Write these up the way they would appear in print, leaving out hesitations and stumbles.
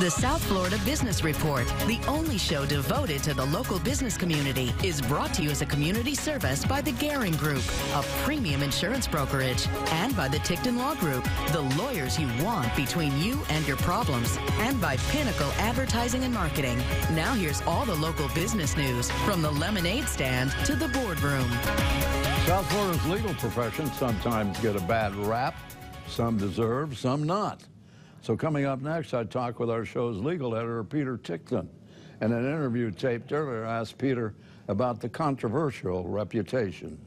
The South Florida Business Report, the only show devoted to the local business community, is brought to you as a community service by the Gehring Group, a premium insurance brokerage, and by the Ticktin Law Group, the lawyers you want between you and your problems, and by Pinnacle Advertising and Marketing. Now here's all the local business news from the lemonade stand to the boardroom. South Florida's legal profession sometimes get a bad rap. Some deserve, some not. So coming up next, I talk with our show's legal editor, Peter Ticktin. In an interview taped earlier, I asked Peter about the controversial reputation.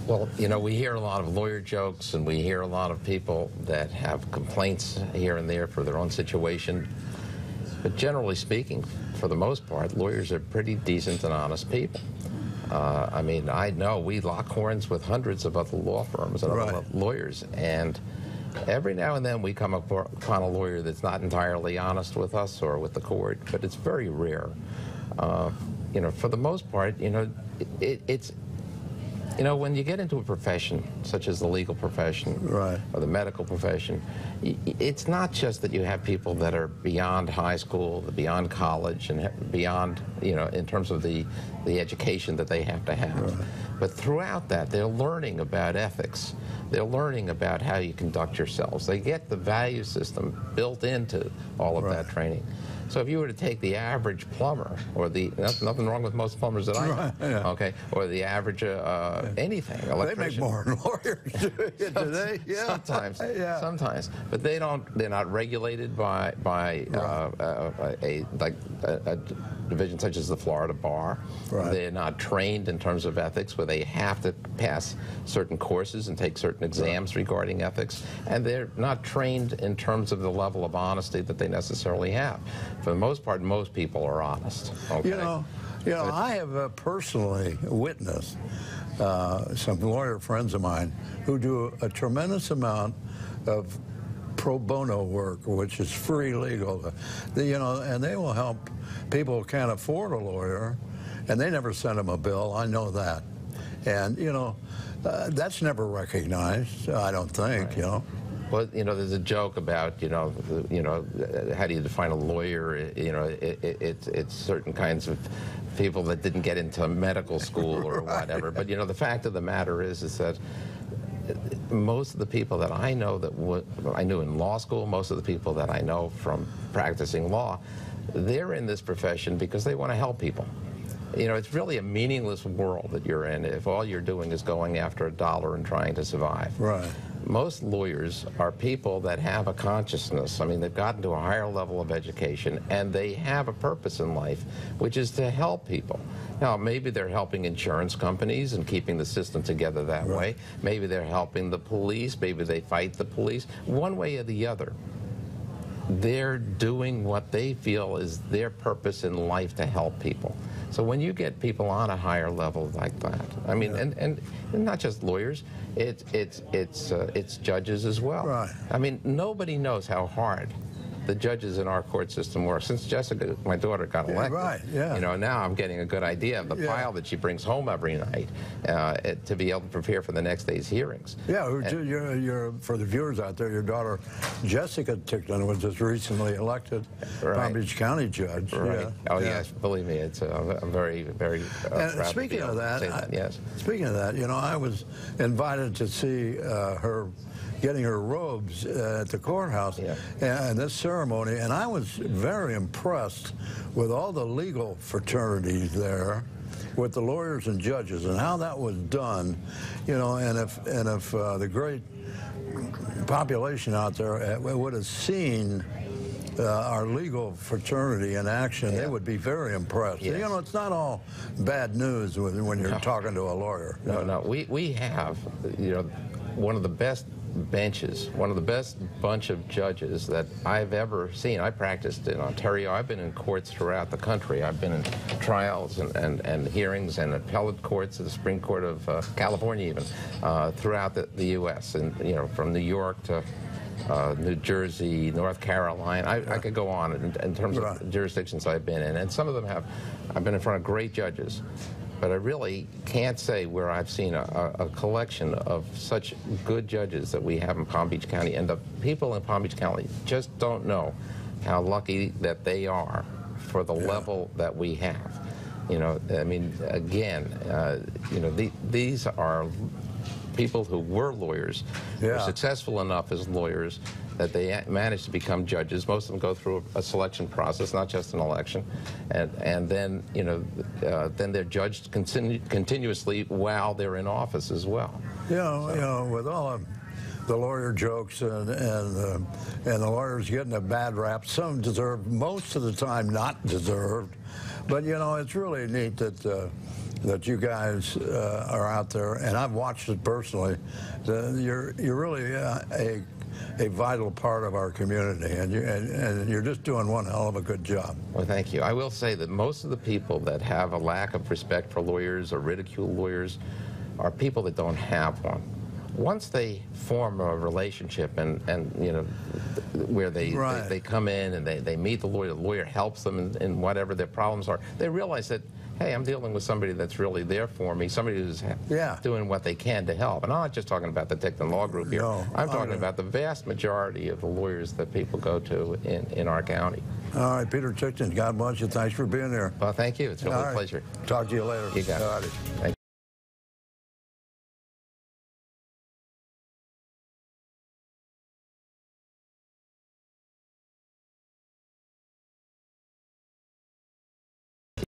Well, you know, we hear a lot of lawyer jokes, and we hear a lot of people that have complaints here and there for their own situation. But generally speaking, for the most part, lawyers are pretty decent and honest people. I mean, I know we lock horns with hundreds of other law firms and other lawyers, and every now and then we come upon a lawyer that's not entirely honest with us or with the court, but it's very rare. You know, for the most part, you know, it's, you know, when you get into a profession such as the legal profession or the medical profession, it's not just that you have people that are beyond high school, beyond college, and beyond, you know, in terms of the education that they have to have. But throughout that, they're learning about ethics. They're learning about how you conduct yourselves. They get the value system built into all of that training. So if you were to take the average plumber, or the, nothing wrong with most plumbers that I know, okay, or the average anything, electrician. They make more than lawyers, do they? Yeah. Sometimes, sometimes, but they don't. They're not regulated by a division such as the Florida Bar. They're not trained in terms of ethics, where they have to pass certain courses and take certain exams regarding ethics, and they're not trained in terms of the level of honesty that they necessarily have. For the most part, most people are honest. Okay? You know, I have personally witnessed some lawyer friends of mine who do a tremendous amount of pro bono work, which is free legal. You know, and they will help people who can't afford a lawyer, and they never send them a bill. I know that, and you know, that's never recognized. I don't think. You know. Well, you know, there's a joke about, you know, how do you define a lawyer? You know, it's certain kinds of people that didn't get into medical school or whatever. But, you know, the fact of the matter is that most of the people that I know that I knew in law school, most of the people that I know from practicing law, they're in this profession because they want to help people. You know, it's really a meaningless world that you're in if all you're doing is going after a dollar and trying to survive. Most lawyers are people that have a consciousness. I mean, they've gotten to a higher level of education, and they have a purpose in life, which is to help people. Now, maybe they're helping insurance companies and keeping the system together that way. Maybe they're helping the police. Maybe they fight the police. One way or the other, they're doing what they feel is their purpose in life, to help people. So when you get people on a higher level like that, I mean, and not just lawyers, it's judges as well. I mean, nobody knows how hard the judges in our court system work. Since Jessica, my daughter, got elected, you know, now I'm getting a good idea of the pile that she brings home every night to be able to prepare for the next day's hearings. For the viewers out there, your daughter, Jessica Ticktin, was just recently elected Palm Beach County judge. Oh, yes, believe me, it's I'm very, very proud speaking of that, speaking of that, you know, I was invited to see her getting her robes at the courthouse and this ceremony, and I was very impressed with all the legal fraternities there, with the lawyers and judges, and how that was done. You know, and if the great population out there would have seen our legal fraternity in action, they would be very impressed. You know, it's not all bad news when you're talking to a lawyer. No, we have, you know, one of the best benches, one of the best bunch of judges that I've ever seen. I practiced in Ontario. I've been in courts throughout the country. I've been in trials and hearings and appellate courts, the Supreme Court of California even, throughout the U.S. And, you know, from New York to New Jersey, North Carolina. I could go on in terms of jurisdictions I've been in. And some of them I've been in front of great judges. But I really can't say where I've seen a collection of such good judges that we have in Palm Beach County. And the people in Palm Beach County just don't know how lucky that they are for the level that we have. You know, I mean, again, you know, these are people who were lawyers, were successful enough as lawyers that they managed to become judges. Most of them go through a selection process, not just an election, and then, you know, then they're judged continuously while they're in office as well. You know, with all of the lawyer jokes and the lawyers getting a bad rap, some deserved, most of the time not deserved. But you know, it's really neat that that you guys are out there, and I've watched it personally. You're really a vital part of our community, and you're just doing one hell of a good job. Well, thank you. I will say that most of the people that have a lack of respect for lawyers or ridicule lawyers are people that don't have one. Once they form a relationship and you know, where they come in and they meet the lawyer helps them in whatever their problems are, they realize that, hey, I'm dealing with somebody that's really there for me, somebody who's doing what they can to help. And I'm not just talking about the Ticktin Law Group here. No, I'm talking about the vast majority of the lawyers that people go to in our county. All right, Peter Ticktin, God bless you. Thanks for being here. Well, thank you. It's really a pleasure. Talk to you later. You got it. Thank you.